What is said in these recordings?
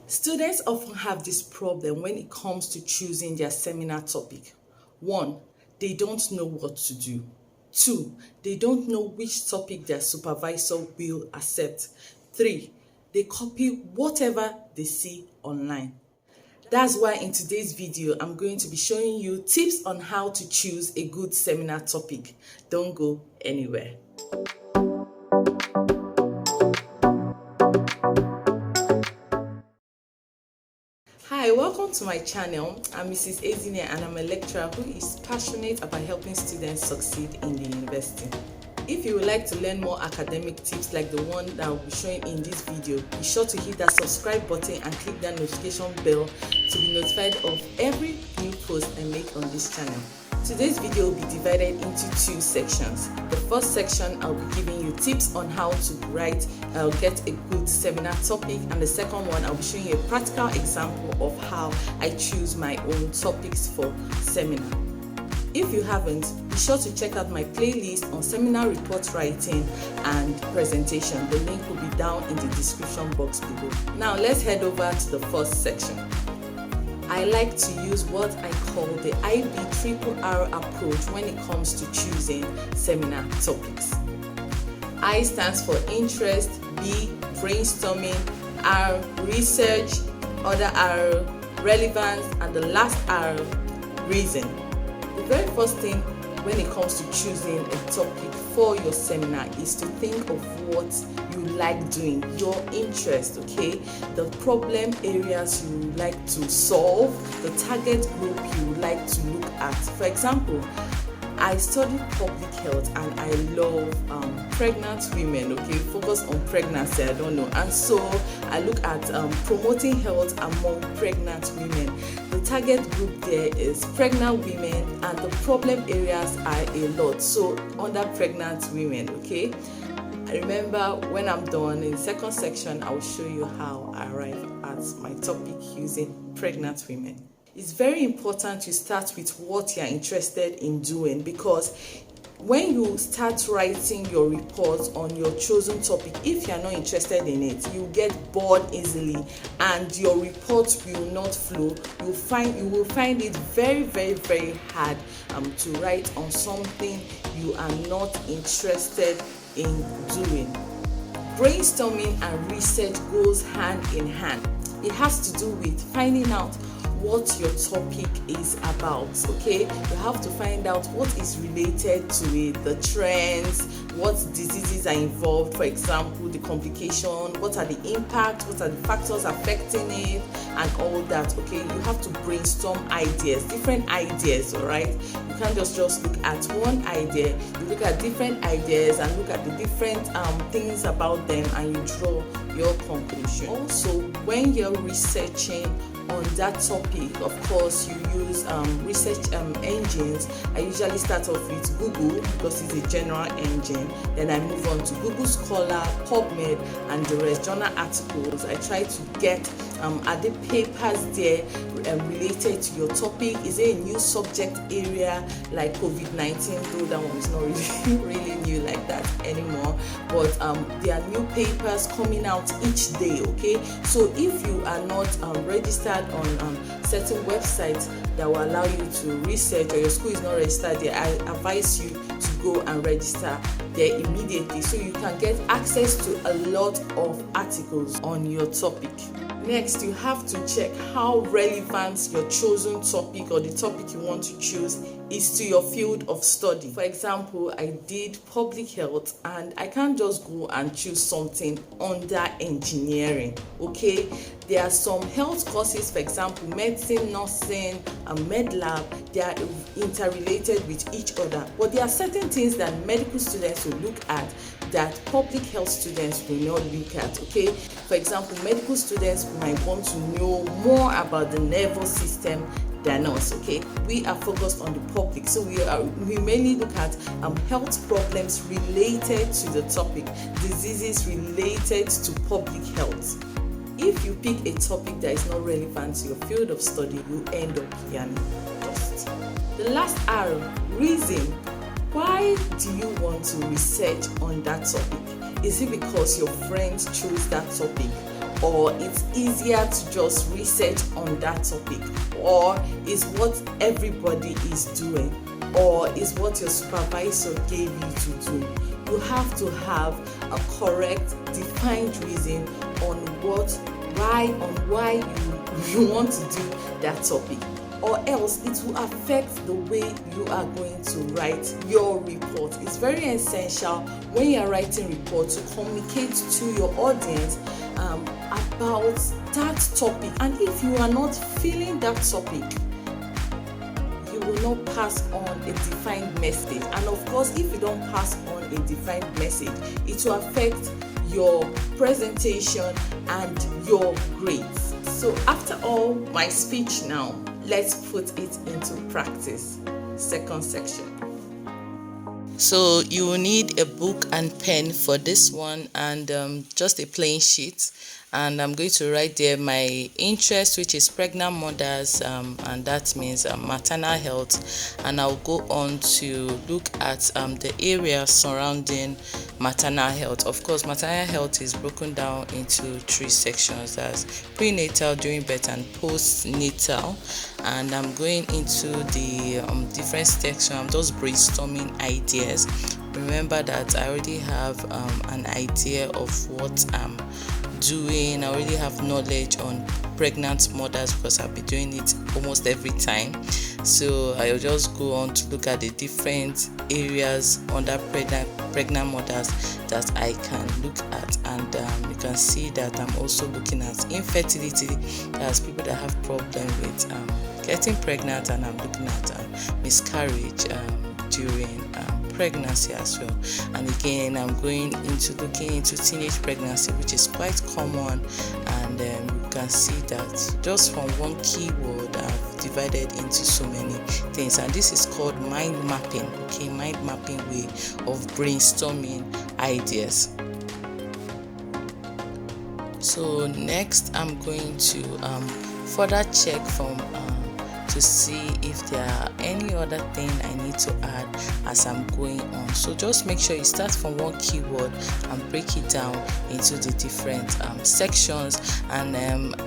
Students often have this problem when it comes to choosing their seminar topic. 1. They don't know what to do. 2. They don't know which topic their supervisor will accept. 3. They copy whatever they see online. That's why in today's video, I'm going to be showing you tips on how to choose a good seminar topic. Don't go anywhere. Hi, welcome to my channel. I'm Mrs. Ezine and I'm a lecturer who is passionate about helping students succeed in the university. If you would like to learn more academic tips like the one that I will be showing in this video, be sure to hit that subscribe button and click that notification bell to be notified of every new post I make on this channel. Today's video will be divided into two sections. The first section, I'll be giving you tips on how to get a good seminar topic, and the second one, I'll be showing you a practical example of how I choose my own topics for seminar. If you haven't, be sure to check out my playlist on seminar report writing and presentation. The link will be down in the description box below. Now let's head over to the first section. I like to use what I call the IB-RRR approach when it comes to choosing seminar topics. I stands for interest, B, brainstorming, R, research, other R, relevance, and the last R, reason. The very first thing when it comes to choosing a topic for your seminar is to think of what you like doing, your interest, okay? The problem areas you would like to solve, the target group you would like to look at. For example, I studied public health and I love pregnant women, okay? Focus on pregnancy, I don't know. And so I look at promoting health among pregnant women. The target group there is pregnant women and the problem areas are a lot. So under pregnant women, okay? I remember when I'm done in the second section, I will show you how I arrive at my topic using pregnant women. It's very important to start with what you're interested in doing, because when you start writing your report on your chosen topic, if you're not interested in it, you get bored easily and your report will not flow. You will find it very hard to write on something you are not interested in doing. Brainstorming and research goes hand in hand. It has to do with finding out what your topic is about, okay? You have to find out what is related to it, the trends, what diseases are involved, for example, the complication, what are the impacts, what are the factors affecting it, and all that, okay? You have to brainstorm ideas, different ideas, all right? You can't just look at one idea. You look at different ideas and look at the different things about them, and you draw your conclusion. Also, when you're researching on that topic, of course, you use research engines. I usually start off with Google because it's a general engine. Then I move on to Google Scholar, PubMed, and the rest, journal articles. I try to get are the papers there related to your topic? Is there a new subject area like COVID-19? Though that one is not really new like that anymore. But there are new papers coming out each day, okay? So if you are not registered on certain websites that will allow you to research, or your school is not registered there, I advise you to go and register there immediately so you can get access to a lot of articles on your topic. Next, you have to check how relevant your chosen topic or the topic you want to choose is to your field of study. For example, I did public health and I can't just go and choose something under engineering, okay? There are some health courses, for example, medicine, nursing, and med lab. They are interrelated with each other. But there are certain things that medical students will look at that public health students will not look at, okay? For example, medical students might want to know more about the nervous system than us, okay? We are focused on the public, so we mainly look at health problems related to the topic, diseases related to public health. If you pick a topic that is not relevant to your field of study, you end up learning dust. The last R, reason. Why do you want to research on that topic? Is it because your friends chose that topic? or it's easier to just research on that topic, or is what everybody is doing, or is what your supervisor gave you to do. You have to have a correct, defined reason on why you want to do that topic, or else it will affect the way you are going to write your report. It's very essential when you are writing report to communicate to your audience about that topic, and if you are not feeling that topic, you will not pass on a defined message. And of course, if you don't pass on a defined message, it will affect your presentation and your grades. So after all my speech now, let's put it into practice. Second section. So you will need a book and pen for this one, and just a plain sheet, and I'm going to write there my interest, which is pregnant mothers, and that means maternal health, and I'll go on to look at the area surrounding maternal health. Of course, maternal health is broken down into 3 sections: that's prenatal, during birth, and postnatal. And I'm going into the different sections. I'm just brainstorming ideas. Remember that I already have an idea of what I'm doing. I already have knowledge on pregnant mothers because I've been doing it almost every time. So I'll just go on to look at the different areas under pregnant mothers that I can look at, and you can see that I'm also looking at infertility. There's people that have problem with getting pregnant, and I'm looking at miscarriage during pregnancy as well. And again, I'm going into looking into teenage pregnancy, which is quite common, and you can see that just from one keyword I've divided into so many things, and this is called mind mapping. Okay, mind mapping way of brainstorming ideas. So next I'm going to further check to see if there are any other thing I need to add as I'm going on. So just make sure you start from one keyword and break it down into the different sections, and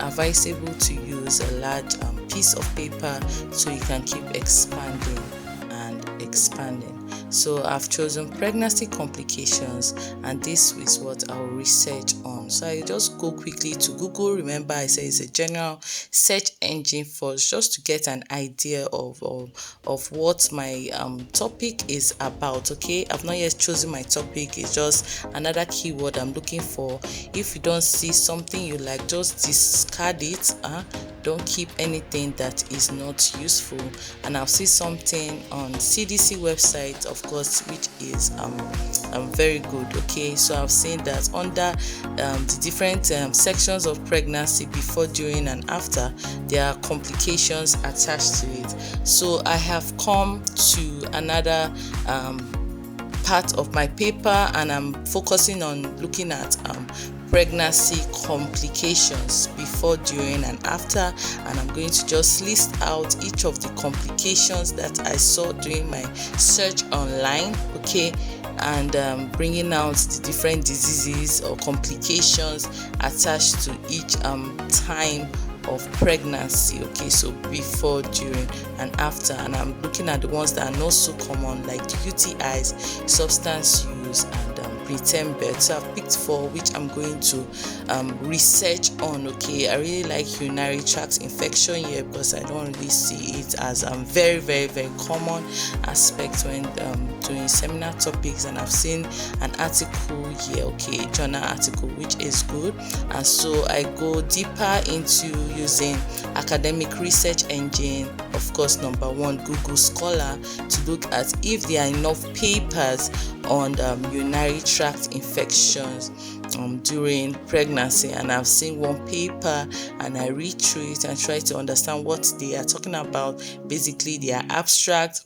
advisable to use a large piece of paper so you can keep expanding and expanding. So I've chosen pregnancy complications, and this is what I'll research on. So I just go quickly to Google. Remember, I say it's a general search engine first, just to get an idea of what my topic is about. Okay, I've not yet chosen my topic. It's just another keyword I'm looking for. If you don't see something you like, just discard it. Don't keep anything that is not useful. And I'll see something on CDC website, of course, which is very good. Okay, so I've seen that under the different sections of pregnancy, before, during, and after, there are complications attached to it. So I have come to another part of my paper, and I'm focusing on looking at pregnancy complications before, during, and after, and I'm going to just list out each of the complications that I saw during my search online. Okay, and bringing out the different diseases or complications attached to each time of pregnancy. Okay, so before, during, and after, and I'm looking at the ones that are not so common, like UTIs, substance use, and preterm birth. So I've picked 4 which I'm going to research on. Okay, I really like urinary tract infection here because I don't really see it as very, very, very common aspect when doing seminar topics, and I've seen an article here, okay, journal article, which is good. And so I go deeper into using academic research engine, of course, number 1, Google Scholar, to look at if there are enough papers on urinary tract infections during pregnancy. And I've seen one paper, and I read through it and try to understand what they are talking about, basically their abstract,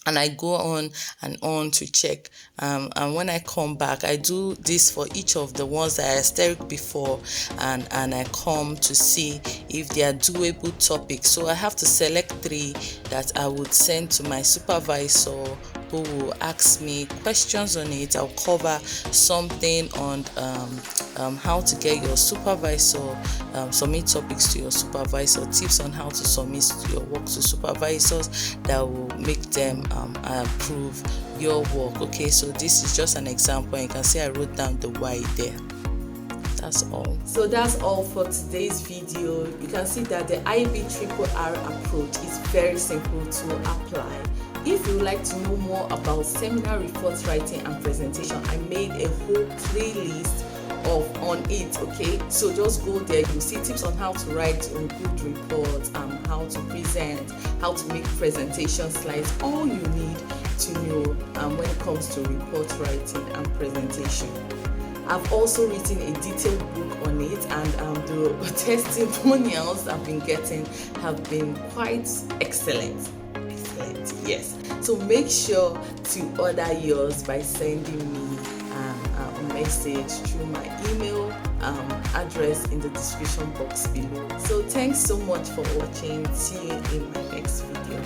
and I go on and on to check, and when I come back, I do this for each of the ones that I stated before, and I come to see if they are doable topics. So I have to select 3 that I would send to my supervisor people will ask me questions on it. I'll cover something on how to get your supervisor, submit topics to your supervisor, tips on how to submit your work to supervisors that will make them approve your work. Okay, so this is just an example. You can see I wrote down the why there. That's all. So that's all for today's video. You can see that the IBRRR approach is very simple to apply. If you would like to know more about seminar report writing and presentation, I made a whole playlist on it. Okay, so just go there. You'll see tips on how to write a good report, how to present, how to make presentation slides, all you need to know when it comes to report writing and presentation. I've also written a detailed book on it, and the testimonials I've been getting have been quite excellent. Yes. So make sure to order yours by sending me a message through my email address in the description box below. So thanks so much for watching. See you in my next video.